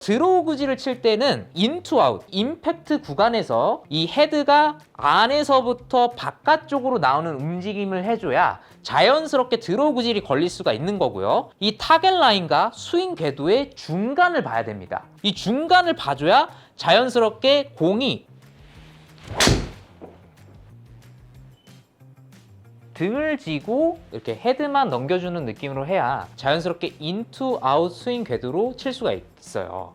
드로우 구질을 칠 때는 인투 아웃, 임팩트 구간에서 이 헤드가 안에서부터 바깥쪽으로 나오는 움직임을 해줘야 자연스럽게 드로우 구질이 걸릴 수가 있는 거고요. 이 타겟 라인과 스윙 궤도의 중간을 봐야 됩니다. 이 중간을 봐줘야 자연스럽게 공이 등을 쥐고 이렇게 헤드만 넘겨주는 느낌으로 해야 자연스럽게 인투 아웃 스윙 궤도로 칠 수가 있어요.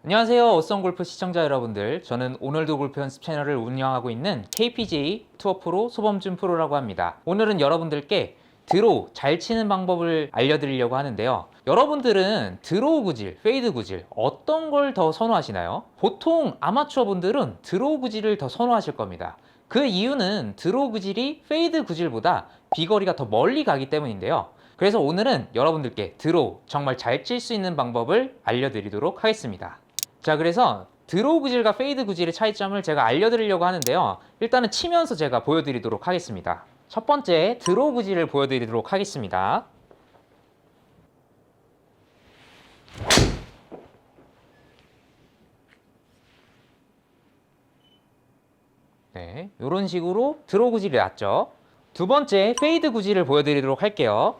안녕하세요, 어썸골프 시청자 여러분들. 저는 오늘도 골프 연습 채널을 운영하고 있는 KPJ 투어 프로 소범준 프로라고 합니다. 오늘은 여러분들께 드로우 잘 치는 방법을 알려드리려고 하는데요. 여러분들은 드로우 구질, 페이드 구질 어떤 걸 더 선호하시나요? 보통 아마추어 분들은 드로우 구질을 더 선호하실 겁니다. 그 이유는 드로우 구질이 페이드 구질보다 비거리가 더 멀리 가기 때문인데요. 그래서 오늘은 여러분들께 드로우 정말 잘 칠 수 있는 방법을 알려드리도록 하겠습니다. 자, 그래서 드로우 구질과 페이드 구질의 차이점을 제가 알려드리려고 하는데요. 일단은 치면서 제가 보여드리도록 하겠습니다. 첫 번째 드로우 구질을 보여드리도록 하겠습니다. 네, 이런 식으로 드로우 구질이 났죠. 두 번째 페이드 구질을 보여드리도록 할게요.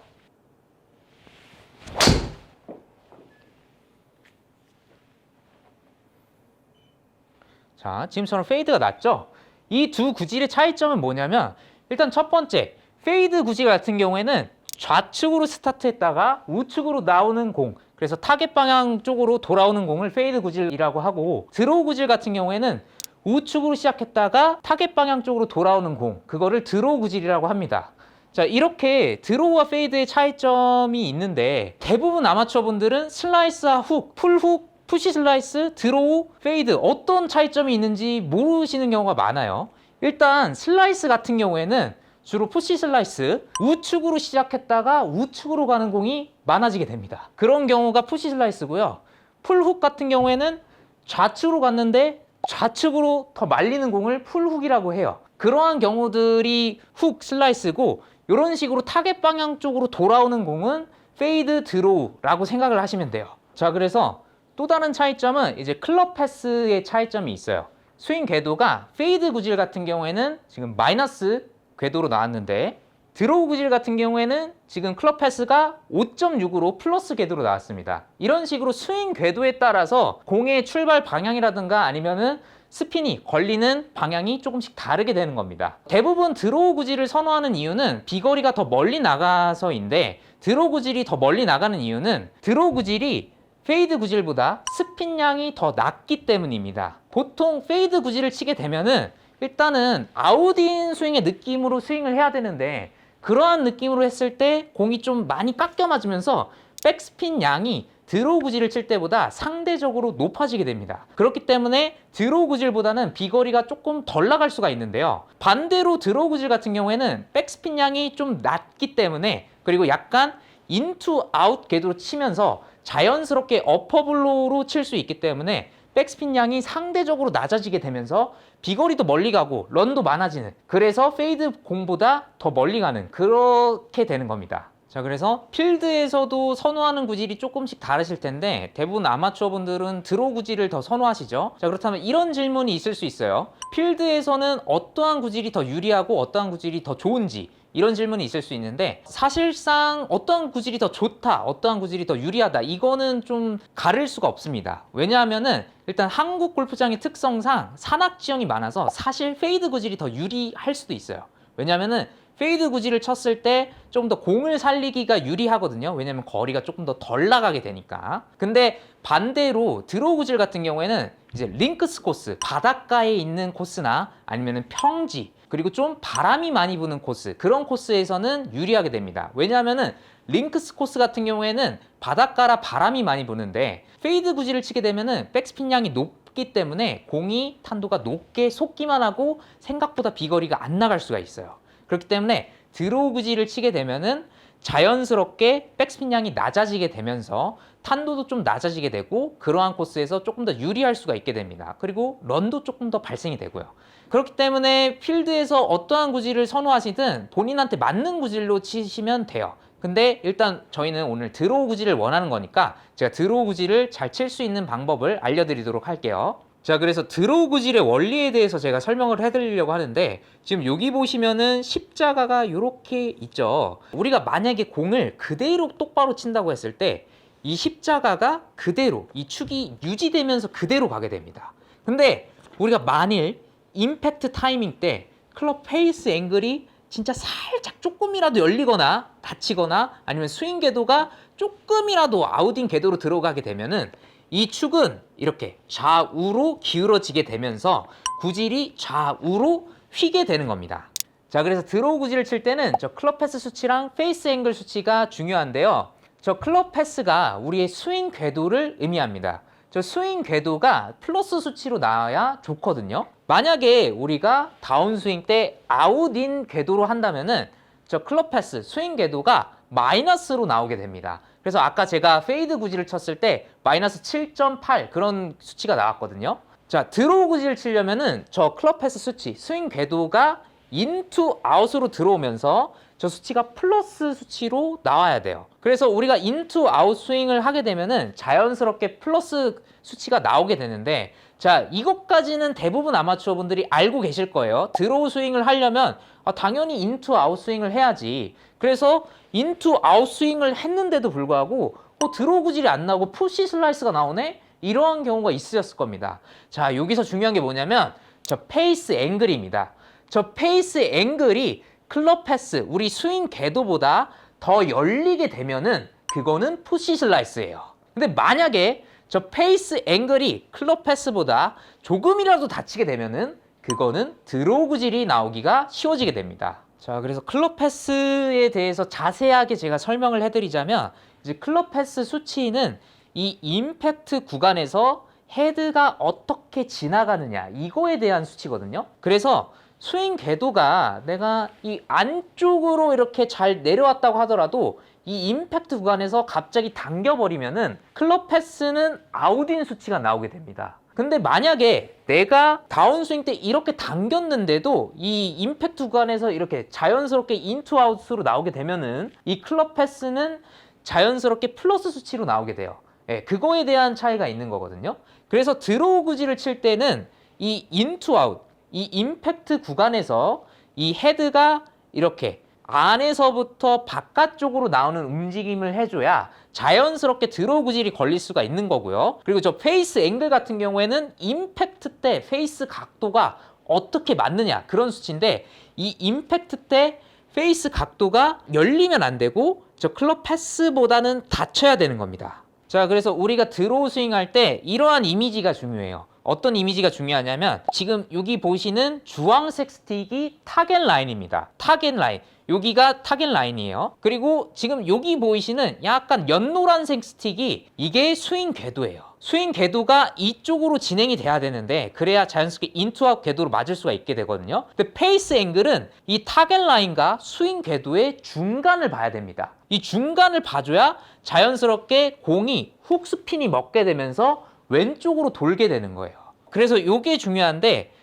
자, 지금처럼 페이드가 났죠. 이 두 구질의 차이점은 뭐냐면, 일단 첫 번째 페이드 구질 같은 경우에는 좌측으로 스타트했다가 우측으로 나오는 공, 그래서 타겟 방향 쪽으로 돌아오는 공을 페이드 구질이라고 하고, 드로우 구질 같은 경우에는 우측으로 시작했다가 타겟 방향 쪽으로 돌아오는 공, 그거를 드로우 구질이라고 합니다. 자, 이렇게 드로우와 페이드의 차이점이 있는데, 대부분 아마추어 분들은 슬라이스와 훅, 풀훅, 푸시 슬라이스, 드로우, 페이드 어떤 차이점이 있는지 모르시는 경우가 많아요. 일단 슬라이스 같은 경우에는 주로 푸시 슬라이스, 우측으로 시작했다가 우측으로 가는 공이 많아지게 됩니다. 그런 경우가 푸시 슬라이스고요. 풀훅 같은 경우에는 좌측으로 갔는데 좌측으로 더 말리는 공을 풀훅이라고 해요. 그러한 경우들이 훅 슬라이스고, 이런 식으로 타겟 방향 쪽으로 돌아오는 공은 페이드 드로우라고 생각을 하시면 돼요. 자, 그래서 또 다른 차이점은 이제 클럽 패스의 차이점이 있어요. 스윙 궤도가 페이드 구질 같은 경우에는 지금 마이너스 궤도로 나왔는데, 드로우 구질 같은 경우에는 지금 클럽 패스가 5.6으로 플러스 궤도로 나왔습니다. 이런 식으로 스윙 궤도에 따라서 공의 출발 방향이라든가 아니면은 스핀이 걸리는 방향이 조금씩 다르게 되는 겁니다. 대부분 드로우 구질을 선호하는 이유는 비거리가 더 멀리 나가서인데, 드로우 구질이 더 멀리 나가는 이유는 드로우 구질이 페이드 구질보다 스핀량이 더 낮기 때문입니다. 보통 페이드 구질을 치게 되면은 일단은 아웃인 스윙의 느낌으로 스윙을 해야 되는데, 그러한 느낌으로 했을 때 공이 좀 많이 깎여 맞으면서 백스핀 양이 드로우 구질을 칠 때보다 상대적으로 높아지게 됩니다. 그렇기 때문에 드로우 구질보다는 비거리가 조금 덜 나갈 수가 있는데요. 반대로 드로우 구질 같은 경우에는 백스핀 양이 좀 낮기 때문에, 그리고 약간 인투 아웃 궤도로 치면서 자연스럽게 어퍼블로우로 칠 수 있기 때문에 백스핀 양이 상대적으로 낮아지게 되면서 비거리도 멀리 가고 런도 많아지는, 그래서 페이드 공보다 더 멀리 가는, 그렇게 되는 겁니다. 자, 그래서 필드에서도 선호하는 구질이 조금씩 다르실 텐데, 대부분 아마추어 분들은 드로우 구질을 더 선호하시죠. 자, 그렇다면 이런 질문이 있을 수 있어요. 필드에서는 어떠한 구질이 더 유리하고 어떠한 구질이 더 좋은지, 이런 질문이 있을 수 있는데, 사실상 어떠한 구질이 더 좋다, 어떠한 구질이 더 유리하다, 이거는 좀 가릴 수가 없습니다. 왜냐하면은 일단 한국 골프장의 특성상 산악 지형이 많아서 사실 페이드 구질이 더 유리할 수도 있어요. 왜냐하면은 페이드 구질을 쳤을 때 좀 더 공을 살리기가 유리하거든요. 왜냐면 거리가 조금 더 덜 나가게 되니까. 근데 반대로 드로우 구질 같은 경우에는 이제 링크스 코스, 바닷가에 있는 코스나 아니면은 평지, 그리고 좀 바람이 많이 부는 코스, 그런 코스에서는 유리하게 됩니다. 왜냐하면은 링크스 코스 같은 경우에는 바닷가라 바람이 많이 부는데, 페이드 구질을 치게 되면은 백스핀 양이 높기 때문에 공이 탄도가 높게 솟기만 하고 생각보다 비거리가 안 나갈 수가 있어요. 그렇기 때문에 드로우 구질을 치게 되면은 자연스럽게 백스핀 양이 낮아지게 되면서 탄도도 좀 낮아지게 되고, 그러한 코스에서 조금 더 유리할 수가 있게 됩니다. 그리고 런도 조금 더 발생이 되고요. 그렇기 때문에 필드에서 어떠한 구질을 선호하시든 본인한테 맞는 구질로 치시면 돼요. 근데 일단 저희는 오늘 드로우 구질을 원하는 거니까 제가 드로우 구질을 잘 칠 수 있는 방법을 알려드리도록 할게요. 자, 그래서 드로우 구질의 원리에 대해서 제가 설명을 해드리려고 하는데, 지금 여기 보시면은 십자가가 이렇게 있죠. 우리가 만약에 공을 그대로 똑바로 친다고 했을 때 이 십자가가 그대로 이 축이 유지되면서 그대로 가게 됩니다. 근데 우리가 만일 임팩트 타이밍 때 클럽 페이스 앵글이 진짜 살짝 조금이라도 열리거나 닫히거나 아니면 스윙 궤도가 조금이라도 아웃인 궤도로 들어가게 되면은 이 축은 이렇게 좌우로 기울어지게 되면서 구질이 좌우로 휘게 되는 겁니다. 자, 그래서 드로우 구질을 칠 때는 저 클럽 패스 수치랑 페이스 앵글 수치가 중요한데요. 저 클럽 패스가 우리의 스윙 궤도를 의미합니다. 저 스윙 궤도가 플러스 수치로 나와야 좋거든요. 만약에 우리가 다운스윙 때 아웃인 궤도로 한다면은 저 클럽 패스 스윙 궤도가 마이너스로 나오게 됩니다. 그래서 아까 제가 페이드 구질을 쳤을 때 마이너스 7.8 그런 수치가 나왔거든요. 자, 드로우 구질을 치려면은 저 클럽 패스 수치 스윙 궤도가 인투 아웃으로 들어오면서 저 수치가 플러스 수치로 나와야 돼요. 그래서 우리가 인투 아웃 스윙을 하게 되면은 자연스럽게 플러스 수치가 나오게 되는데, 자, 이것까지는 대부분 아마추어 분들이 알고 계실 거예요. 드로우 스윙을 하려면 당연히 인투 아웃 스윙을 해야지. 그래서 인투 아웃 스윙을 했는데도 불구하고 드로우 구질이 안 나오고 푸시 슬라이스가 나오네? 이러한 경우가 있으셨을 겁니다. 자, 여기서 중요한 게 뭐냐면 저 페이스 앵글입니다. 저 페이스 앵글이 클럽 패스, 우리 스윙 궤도보다 더 열리게 되면은 그거는 푸시 슬라이스예요. 근데 만약에 저 페이스 앵글이 클럽 패스보다 조금이라도 닫히게 되면은 그거는 드로우 구질이 나오기가 쉬워지게 됩니다. 자, 그래서 클럽 패스에 대해서 자세하게 제가 설명을 해드리자면, 이제 클럽 패스 수치는 이 임팩트 구간에서 헤드가 어떻게 지나가느냐 이거에 대한 수치거든요. 그래서 스윙 궤도가 내가 이 안쪽으로 이렇게 잘 내려왔다고 하더라도 이 임팩트 구간에서 갑자기 당겨버리면은 클럽 패스는 아웃인 수치가 나오게 됩니다. 근데 만약에 내가 다운스윙 때 이렇게 당겼는데도 이 임팩트 구간에서 이렇게 자연스럽게 인투 아웃으로 나오게 되면은 이 클럽 패스는 자연스럽게 플러스 수치로 나오게 돼요. 예, 그거에 대한 차이가 있는 거거든요. 그래서 드로우 구질을 칠 때는 이 인투 아웃, 이 임팩트 구간에서 이 헤드가 이렇게 안에서부터 바깥쪽으로 나오는 움직임을 해줘야 자연스럽게 드로우 구질이 걸릴 수가 있는 거고요. 그리고 저 페이스 앵글 같은 경우에는 임팩트 때 페이스 각도가 어떻게 맞느냐 그런 수치인데, 이 임팩트 때 페이스 각도가 열리면 안 되고 저 클럽 패스보다는 닫혀야 되는 겁니다. 자, 그래서 우리가 드로우 스윙 할 때 이러한 이미지가 중요해요. 어떤 이미지가 중요하냐면, 지금 여기 보시는 주황색 스틱이 타겟 라인입니다. 타겟 라인. 여기가 타겟 라인이에요. 그리고 지금 여기 보이시는 약간 연노란색 스틱이 이게 스윙 궤도예요. 스윙 궤도가 이쪽으로 진행이 돼야 되는데 그래야 자연스럽게 인투아웃 궤도로 맞을 수가 있게 되거든요. 근데 페이스 앵글은 이 타겟 라인과 스윙 궤도의 중간을 봐야 됩니다. 이 중간을 봐줘야 자연스럽게 공이 훅 스핀이 먹게 되면서 왼쪽으로 돌게 되는 거예요. 그래서 이게 중요한데,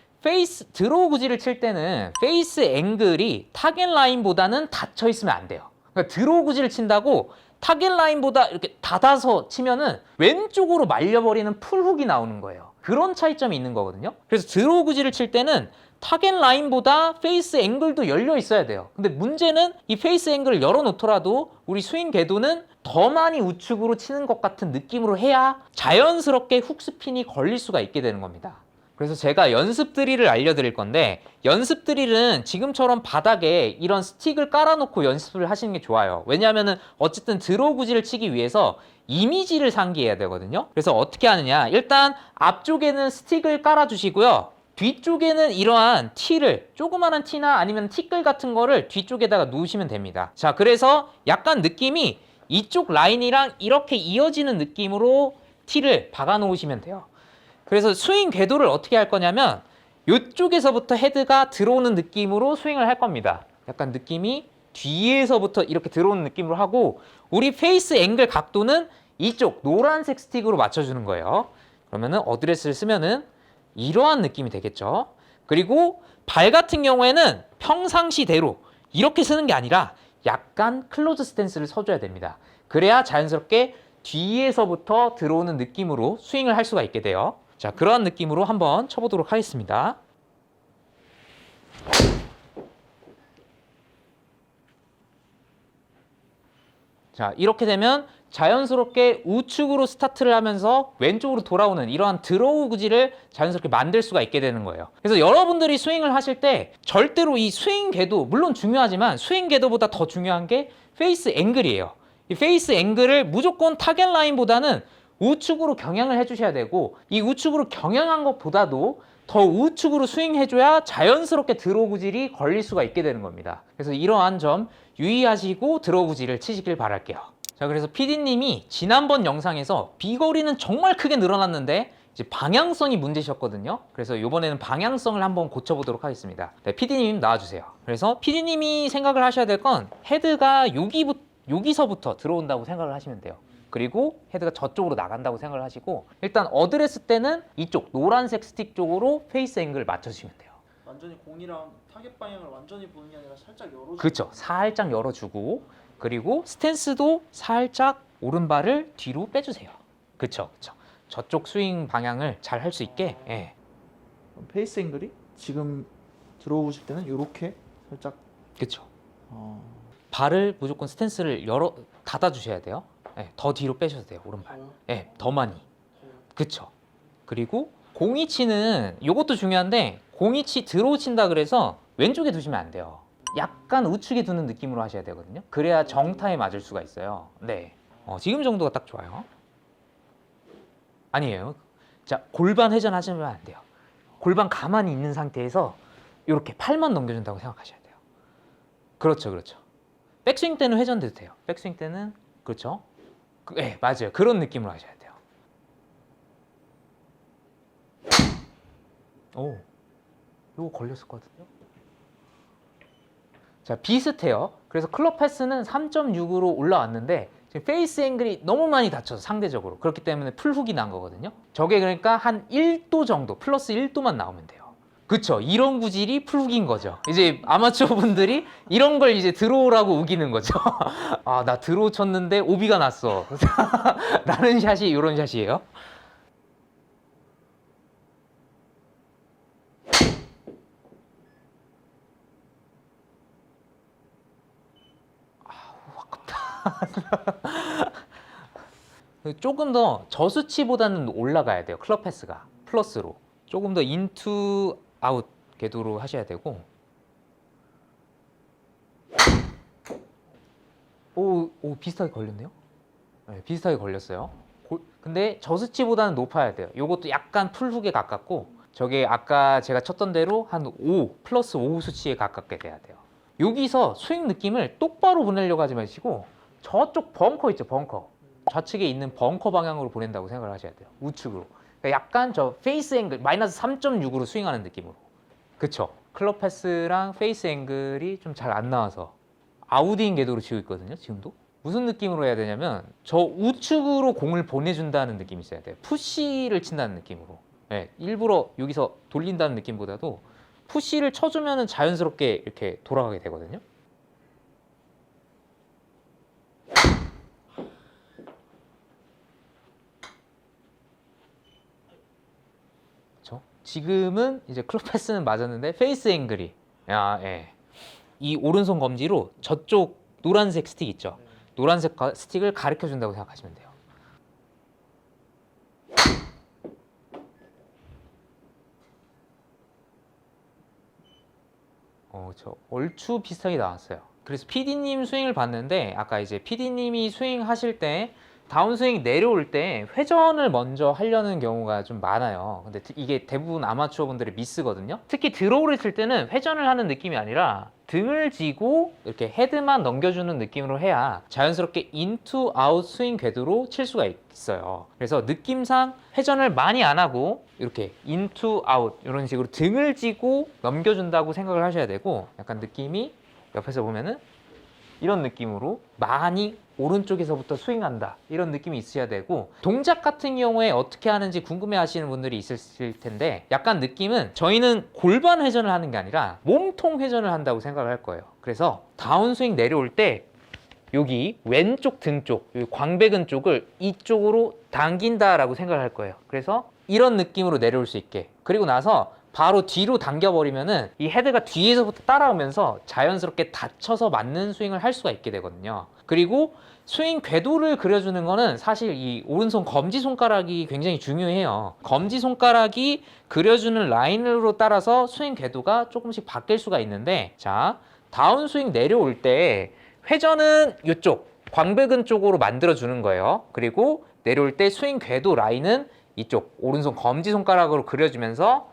드로우 구질을 칠 때는 페이스 앵글이 타겟 라인보다는 닫혀 있으면 안 돼요. 그러니까 드로우 구질을 친다고 타겟 라인보다 이렇게 닫아서 치면은 왼쪽으로 말려버리는 풀훅이 나오는 거예요. 그런 차이점이 있는 거거든요. 그래서 드로우 구질을 칠 때는 타겟 라인보다 페이스 앵글도 열려 있어야 돼요. 근데 문제는 이 페이스 앵글을 열어놓더라도 우리 스윙 궤도는 더 많이 우측으로 치는 것 같은 느낌으로 해야 자연스럽게 훅 스핀이 걸릴 수가 있게 되는 겁니다. 그래서 제가 연습 드릴을 알려드릴 건데, 연습 드릴은 지금처럼 바닥에 이런 스틱을 깔아놓고 연습을 하시는 게 좋아요. 왜냐하면 어쨌든 드로우 구질을 치기 위해서 이미지를 상기해야 되거든요. 그래서 어떻게 하느냐, 일단 앞쪽에는 스틱을 깔아주시고요. 뒤쪽에는 이러한 티를, 조그마한 티나 아니면 티끌 같은 거를 뒤쪽에다가 놓으시면 됩니다. 자, 그래서 약간 느낌이 이쪽 라인이랑 이렇게 이어지는 느낌으로 티를 박아 놓으시면 돼요. 그래서 스윙 궤도를 어떻게 할 거냐면 이쪽에서부터 헤드가 들어오는 느낌으로 스윙을 할 겁니다. 약간 느낌이 뒤에서부터 이렇게 들어오는 느낌으로 하고, 우리 페이스 앵글 각도는 이쪽 노란색 스틱으로 맞춰주는 거예요. 그러면은 어드레스를 쓰면은 이러한 느낌이 되겠죠. 그리고 발 같은 경우에는 평상시대로 이렇게 쓰는 게 아니라 약간 클로즈 스탠스를 서줘야 됩니다. 그래야 자연스럽게 뒤에서부터 들어오는 느낌으로 스윙을 할 수가 있게 돼요. 자, 그러한 느낌으로 한번 쳐보도록 하겠습니다. 자, 이렇게 되면 자연스럽게 우측으로 스타트를 하면서 왼쪽으로 돌아오는 이러한 드로우 구질을 자연스럽게 만들 수가 있게 되는 거예요. 그래서 여러분들이 스윙을 하실 때 절대로 이 스윙 궤도, 물론 중요하지만 스윙 궤도보다 더 중요한 게 페이스 앵글이에요. 이 페이스 앵글을 무조건 타겟 라인보다는 우측으로 경향을 해주셔야 되고, 이 우측으로 경향한 것보다도 더 우측으로 스윙해줘야 자연스럽게 드로우 구질이 걸릴 수가 있게 되는 겁니다. 그래서 이러한 점 유의하시고 드로우 구질을 치시길 바랄게요. 자, 그래서 PD님이 지난번 영상에서 비거리는 정말 크게 늘어났는데 이제 방향성이 문제셨거든요. 그래서 이번에는 방향성을 한번 고쳐보도록 하겠습니다. 네, PD님 나와주세요. 그래서 PD님이 생각을 하셔야 될 건 헤드가 여기서부터 들어온다고 생각을 하시면 돼요. 그리고 헤드가 저쪽으로 나간다고 생각을 하시고, 일단 어드레스 때는 이쪽 노란색 스틱 쪽으로 페이스 앵글을 맞춰주시면 돼요. 완전히 공이랑 타겟 방향을 완전히 보는 게 아니라 살짝 열어주고. 그렇죠. 살짝 열어주고, 그리고 스탠스도 살짝 오른발을 뒤로 빼주세요. 그렇죠, 그렇죠. 저쪽 스윙 방향을 잘 할 수 있게. 예. 페이스 앵글이 지금 들어오실 때는 이렇게 살짝. 그렇죠. 발을 무조건 스탠스를 닫아주셔야 돼요. 예, 더 뒤로 빼셔도 돼요, 오른발. 예, 더 많이. 그쵸. 그리고 공이치는 요것도 중요한데, 공이치 들어오 친다 그래서 왼쪽에 두시면 안 돼요. 약간 우측에 두는 느낌으로 하셔야 되거든요. 그래야 정타에 맞을 수가 있어요. 네. 지금 정도가 딱 좋아요. 아니에요. 자, 골반 회전하시면 안 돼요. 골반 가만히 있는 상태에서 이렇게 팔만 넘겨준다고 생각하셔야 돼요. 그렇죠, 그렇죠. 백스윙 때는 회전돼도 돼요. 백스윙 때는, 그렇죠. 네, 맞아요. 그런 느낌으로 하셔야 돼요. 오, 이거 걸렸을 것 같은데요? 자, 비슷해요. 그래서 클럽 패스는 3.6으로 올라왔는데 지금 페이스 앵글이 너무 많이 다쳐서 상대적으로 그렇기 때문에 풀훅이 난 거거든요. 저게 그러니까 한 1도 정도, 플러스 1도만 나오면 돼요. 그쵸? 이런 구질이 풀훅인 거죠. 이제 아마추어 분들이 이런 걸 이제 드로우라고 우기는 거죠. 아, 나 드로우 쳤는데 오비가 났어. 나는 샷이 이런 샷이에요. 조금 더 저수치보다는 올라가야 돼요. 클럽 패스가 플러스로 조금 더 인투 아웃 궤도로 하셔야 되고. 오, 비슷하게 걸렸네요. 네, 비슷하게 걸렸어요. 근데 저수치보다는 높아야 돼요. 요것도 약간 풀훅에 가깝고, 저게 아까 제가 쳤던 대로 한 5 플러스 5 수치에 가깝게 돼야 돼요. 여기서 스윙 느낌을 똑바로 보내려고 하지 마시고 저쪽 벙커 있죠, 벙커. 좌측에 있는 벙커 방향으로 보낸다고 생각을 하셔야 돼요. 우측으로. 그러니까 약간 저 페이스 앵글 마이너스 3.6으로 스윙하는 느낌으로. 그쵸? 클럽 패스랑 페이스 앵글이 좀 잘 안 나와서 아웃인 궤도로 치고 있거든요, 지금도. 무슨 느낌으로 해야 되냐면 저 우측으로 공을 보내준다는 느낌이 있어야 돼요. 푸시를 친다는 느낌으로. 네, 일부러 여기서 돌린다는 느낌보다도 푸시를 쳐주면 자연스럽게 이렇게 돌아가게 되거든요. 그렇죠? 지금은 이제 클럽 패스는 맞았는데 페이스 앵글이, 예. 이 오른손 검지로 저쪽 노란색 스틱 있죠? 노란색 스틱을 가르쳐 준다고 생각하시면 돼요. 저 얼추 비슷하게 나왔어요. 그래서 PD님 스윙을 봤는데 아까 이제 PD님이 스윙 하실 때 다운스윙 내려올 때 회전을 먼저 하려는 경우가 좀 많아요. 근데 이게 대부분 아마추어 분들의 미스거든요. 특히 드로우를 칠 때는 회전을 하는 느낌이 아니라 등을 쥐고 이렇게 헤드만 넘겨주는 느낌으로 해야 자연스럽게 인투 아웃 스윙 궤도로 칠 수가 있어요. 그래서 느낌상 회전을 많이 안 하고 이렇게 인투 아웃 이런 식으로 등을 쥐고 넘겨준다고 생각을 하셔야 되고, 약간 느낌이 옆에서 보면은 이런 느낌으로 많이 오른쪽에서부터 스윙한다 이런 느낌이 있어야 되고, 동작 같은 경우에 어떻게 하는지 궁금해 하시는 분들이 있을 텐데, 약간 느낌은 저희는 골반 회전을 하는 게 아니라 몸통 회전을 한다고 생각을 할 거예요. 그래서 다운스윙 내려올 때 여기 왼쪽 등 쪽, 여기 광배근 쪽을 이쪽으로 당긴다라고 생각을 할 거예요. 그래서 이런 느낌으로 내려올 수 있게, 그리고 나서 바로 뒤로 당겨버리면은 이 헤드가 뒤에서부터 따라오면서 자연스럽게 닫혀서 맞는 스윙을 할 수가 있게 되거든요. 그리고 스윙 궤도를 그려주는 거는 사실 이 오른손 검지손가락이 굉장히 중요해요. 검지손가락이 그려주는 라인으로 따라서 스윙 궤도가 조금씩 바뀔 수가 있는데, 자, 다운스윙 내려올 때 회전은 이쪽 광배근 쪽으로 만들어주는 거예요. 그리고 내려올 때 스윙 궤도 라인은 이쪽 오른손 검지손가락으로 그려주면서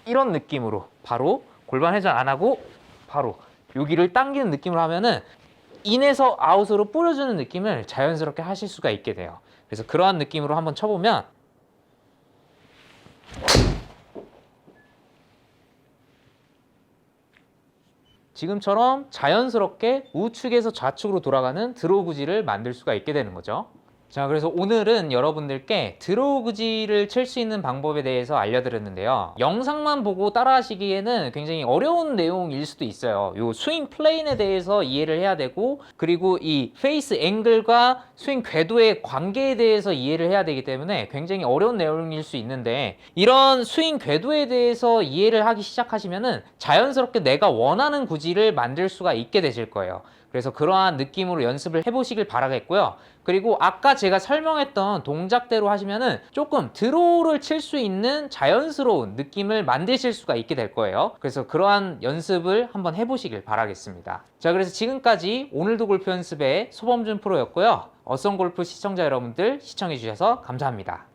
이런 느낌으로 바로 골반 회전 안 하고 바로 여기를 당기는 느낌으로 하면은 인에서 아웃으로 뿌려주는 느낌을 자연스럽게 하실 수가 있게 돼요. 그래서 그러한 느낌으로 한번 쳐보면, 지금처럼 자연스럽게 우측에서 좌측으로 돌아가는 드로우 구질을 만들 수가 있게 되는 거죠. 자, 그래서 오늘은 여러분들께 드로우 구질을 칠 수 있는 방법에 대해서 알려드렸는데요. 영상만 보고 따라하시기에는 굉장히 어려운 내용일 수도 있어요. 요 스윙 플레인에 대해서 이해를 해야 되고, 그리고 이 페이스 앵글과 스윙 궤도의 관계에 대해서 이해를 해야 되기 때문에 굉장히 어려운 내용일 수 있는데, 이런 스윙 궤도에 대해서 이해를 하기 시작하시면은 자연스럽게 내가 원하는 구질을 만들 수가 있게 되실 거예요. 그래서 그러한 느낌으로 연습을 해보시길 바라겠고요. 그리고 아까 제가 설명했던 동작대로 하시면은 조금 드로우를 칠 수 있는 자연스러운 느낌을 만드실 수가 있게 될 거예요. 그래서 그러한 연습을 한번 해보시길 바라겠습니다. 자, 그래서 지금까지 오늘도 골프 연습의 소범준 프로였고요. 어썸 골프 시청자 여러분들 시청해 주셔서 감사합니다.